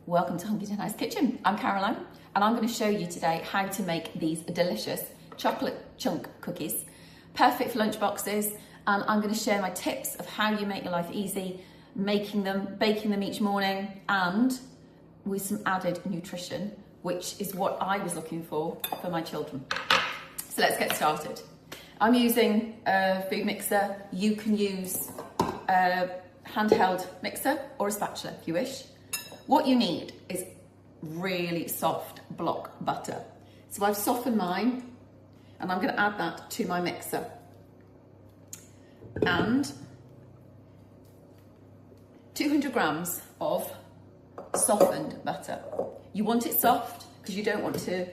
Welcome to Hungry Tonight's Kitchen. I'm Caroline and I'm going to show you today how to make these delicious chocolate chunk cookies, perfect for lunch boxes, and I'm going to share my tips of how you make your life easy, making them, baking them each morning, and with some added nutrition, which is what I was looking for my children. So let's get started. I'm using a food mixer. You can use a handheld mixer or a spatula if you wish. What you need is really soft block butter. So I've softened mine and I'm going to add that to my mixer. And 200 grams of softened butter. You want it soft because you don't want to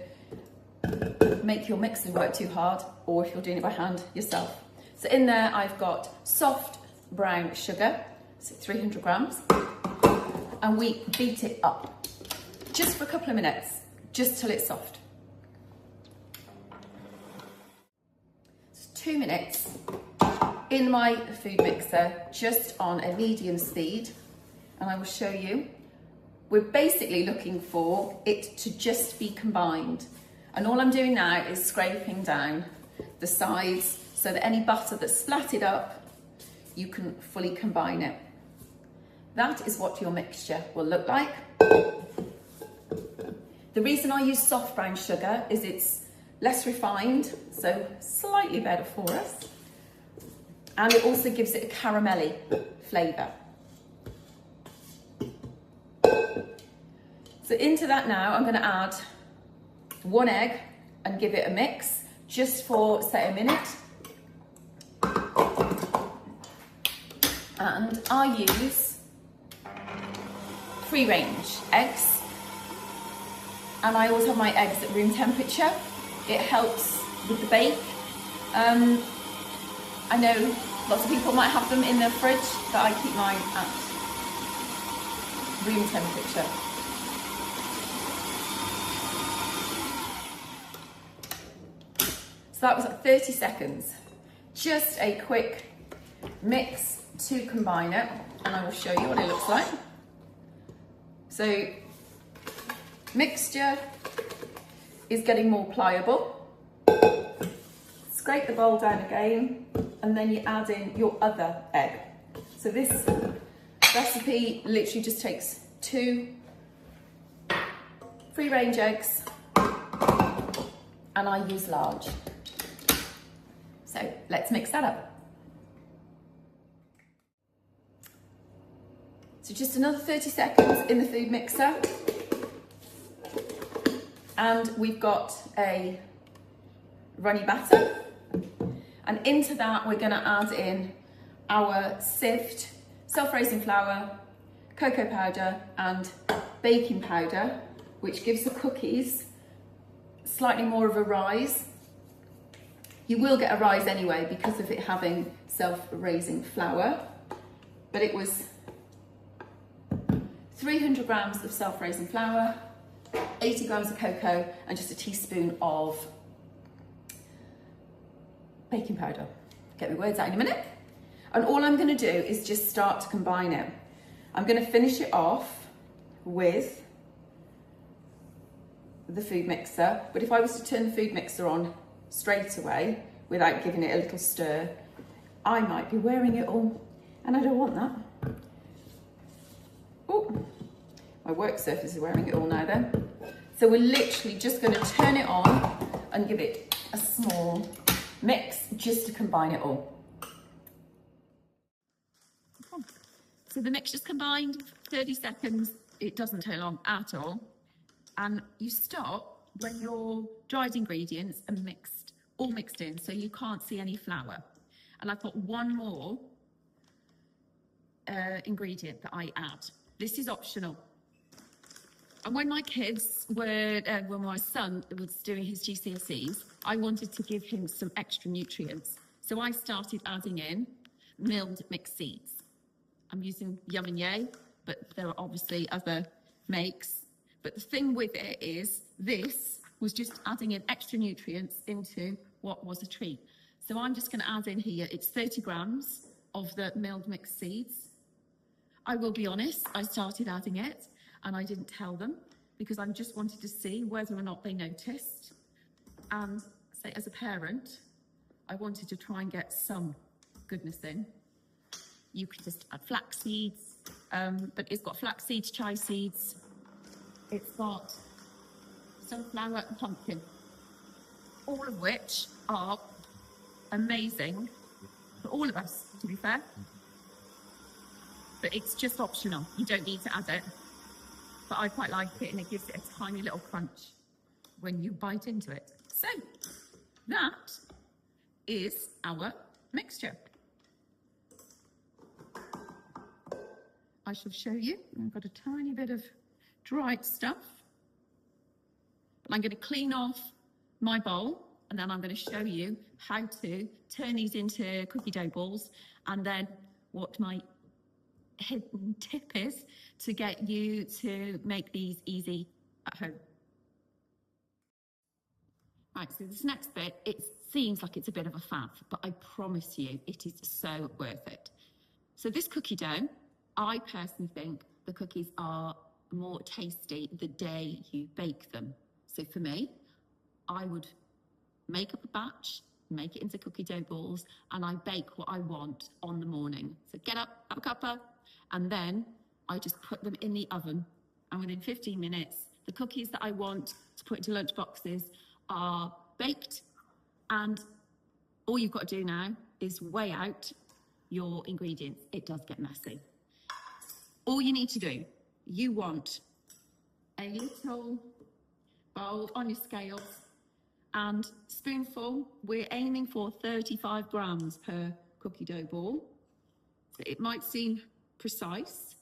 make your mixer work too hard, or if you're doing it by hand yourself. So in there I've got soft brown sugar, so 300 grams. And we beat it up just for a couple of minutes, just till it's soft. It's 2 minutes in my food mixer, just on a medium speed, and I will show you. We're basically looking for it to just be combined. And all I'm doing now is scraping down the sides so that any butter that's splattered up, you can fully combine it. That is what your mixture will look like. The reason I use soft brown sugar is it's less refined, so slightly better for us. And it also gives it a caramelly flavour. So into that now, I'm going to add 1 egg and give it a mix just for, say, a minute. And I use free-range eggs, and I always have my eggs at room temperature. It helps with the bake. I know lots of people might have them in their fridge, but I keep mine at room temperature. So that was at 30 seconds. Just a quick mix to combine it, and I will show you what it looks like. So, mixture is getting more pliable. Scrape the bowl down again, and then you add in your other egg. So this recipe literally just takes 2 free-range eggs, and I use large. So let's mix that up. So just another 30 seconds in the food mixer. And we've got a runny batter. And into that, we're going to add in our sieved self-raising flour, cocoa powder, and baking powder, which gives the cookies slightly more of a rise. You will get a rise anyway because of it having self-raising flour, but it was 300 grams of self-raising flour, 80 grams of cocoa, and just a teaspoon of baking powder. Get my words out in a minute. And all I'm going to do is just start to combine it. I'm going to finish it off with the food mixer, but if I was to turn the food mixer on straight away without giving it a little stir, I might be wearing it all, and I don't want that. Oh, my work surface is wearing it all now then. So we're literally just going to turn it on and give it a small mix just to combine it all. So the mixture's combined, 30 seconds, it doesn't take long at all. And you stop when your dried ingredients are all mixed in, so you can't see any flour. And I've got one more ingredient that I add. This is optional. And when my kids were, when my son was doing his GCSEs, I wanted to give him some extra nutrients. So I started adding in milled mixed seeds. I'm using Yum and Yay, but there are obviously other makes. But the thing with it is this was just adding in extra nutrients into what was a treat. So I'm just going to add in here, it's 30 grams of the milled mixed seeds. I will be honest, I started adding it and I didn't tell them because I just wanted to see whether or not they noticed. And say as a parent, I wanted to try and get some goodness in. You could just add flax seeds, but it's got flax seeds, chia seeds. It's got sunflower and pumpkin, all of which are amazing for all of us, to be fair. But it's just optional. You don't need to add it. But I quite like it, and it gives it a tiny little crunch when you bite into it. So that is our mixture. I shall show you. I've got a tiny bit of dried stuff. But I'm going to clean off my bowl, and then I'm going to show you how to turn these into cookie dough balls, and then what my hidden tip is to get you to make these easy at home. Right, so this next bit, it seems like it's a bit of a faff, but I promise you it is so worth it. So this cookie dough, I personally think the cookies are more tasty the day you bake them. So for me, I would make up a batch, make it into cookie dough balls, and I bake what I want on the morning. So get up, have a cuppa, and then I just put them in the oven. And within 15 minutes, the cookies that I want to put into lunch boxes are baked. And all you've got to do now is weigh out your ingredients. It does get messy. All you need to do, you want a little bowl on your scales and spoonful. We're aiming for 35 grams per cookie dough ball. So it might seem precise,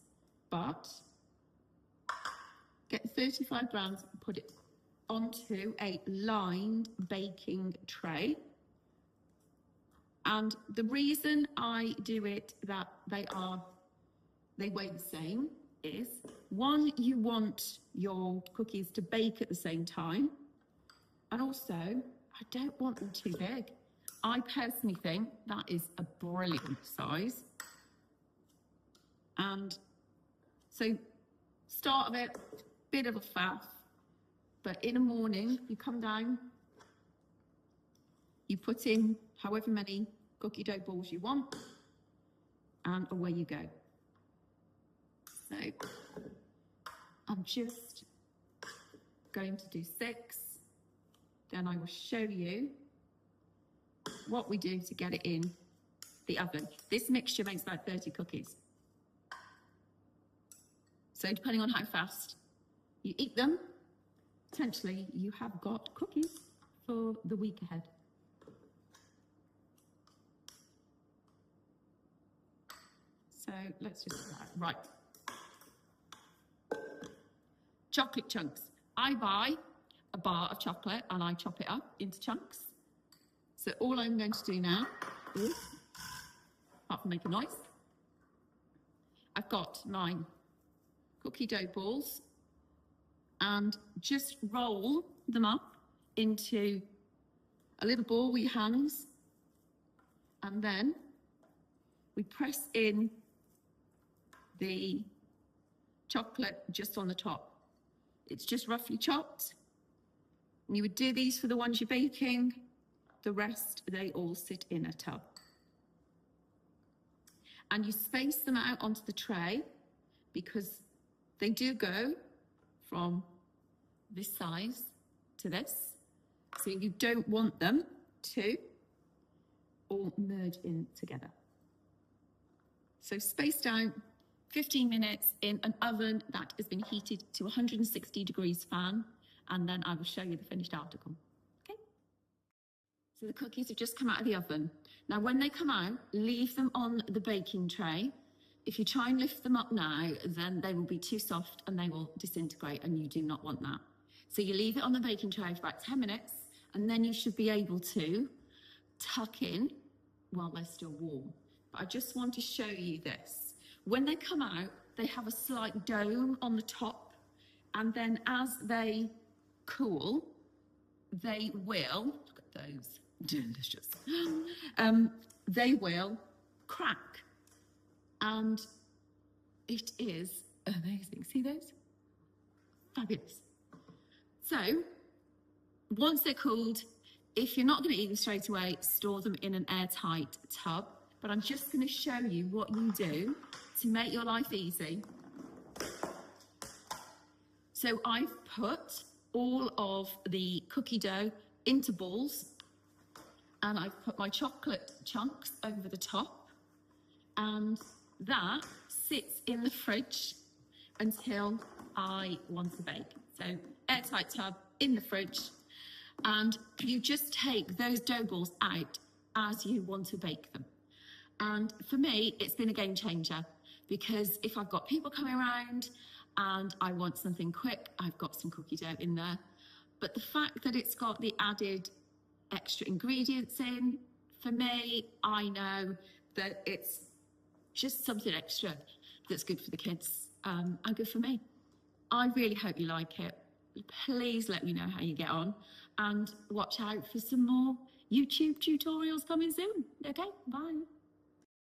but get 35 grams and put it onto a lined baking tray. And the reason I do it that they weigh the same is, one, you want your cookies to bake at the same time. And also, I don't want them too big. I personally think that is a brilliant size. And so, start of it, bit of a faff, but in the morning, you come down, you put in however many cookie dough balls you want, and away you go. So, I'm just going to do 6, then I will show you what we do to get it in the oven. This mixture makes about 30 cookies. So depending on how fast you eat them, potentially you have got cookies for the week ahead. So let's just start. Right. Chocolate chunks. I buy a bar of chocolate and I chop it up into chunks. So all I'm going to do now is, apart from make a noise, I've got my cookie dough balls and just roll them up into a little ball with your hands, and then we press in the chocolate just on the top. It's just roughly chopped. And you would do these for the ones you're baking. The rest, they all sit in a tub. And you space them out onto the tray because they do go from this size to this. So you don't want them to all merge in together. So spaced out 15 minutes in an oven that has been heated to 160 degrees fan, and then I will show you the finished article. Okay? So the cookies have just come out of the oven. Now, when they come out, leave them on the baking tray. If you try and lift them up now, then they will be too soft and they will disintegrate, and you do not want that. So you leave it on the baking tray for about 10 minutes, and then you should be able to tuck in while they're still warm. But I just want to show you this. When they come out, they have a slight dome on the top, and then as they cool, they will, look at those, delicious, they will crack, and it is amazing. See those? Fabulous. So once they're cooled, if you're not going to eat them straight away, store them in an airtight tub. But I'm just going to show you what you do to make your life easy. So I've put all of the cookie dough into balls, and I've put my chocolate chunks over the top, and that sits in the fridge until I want to bake. So airtight tub in the fridge, and you just take those dough balls out as you want to bake them. And for me, it's been a game changer, because if I've got people coming around and I want something quick, I've got some cookie dough in there. But the fact that it's got the added extra ingredients in, for me, I know that it's just something extra that's good for the kids and good for me. I really hope you like it. Please let me know how you get on, and watch out for some more YouTube tutorials coming soon. Okay, bye.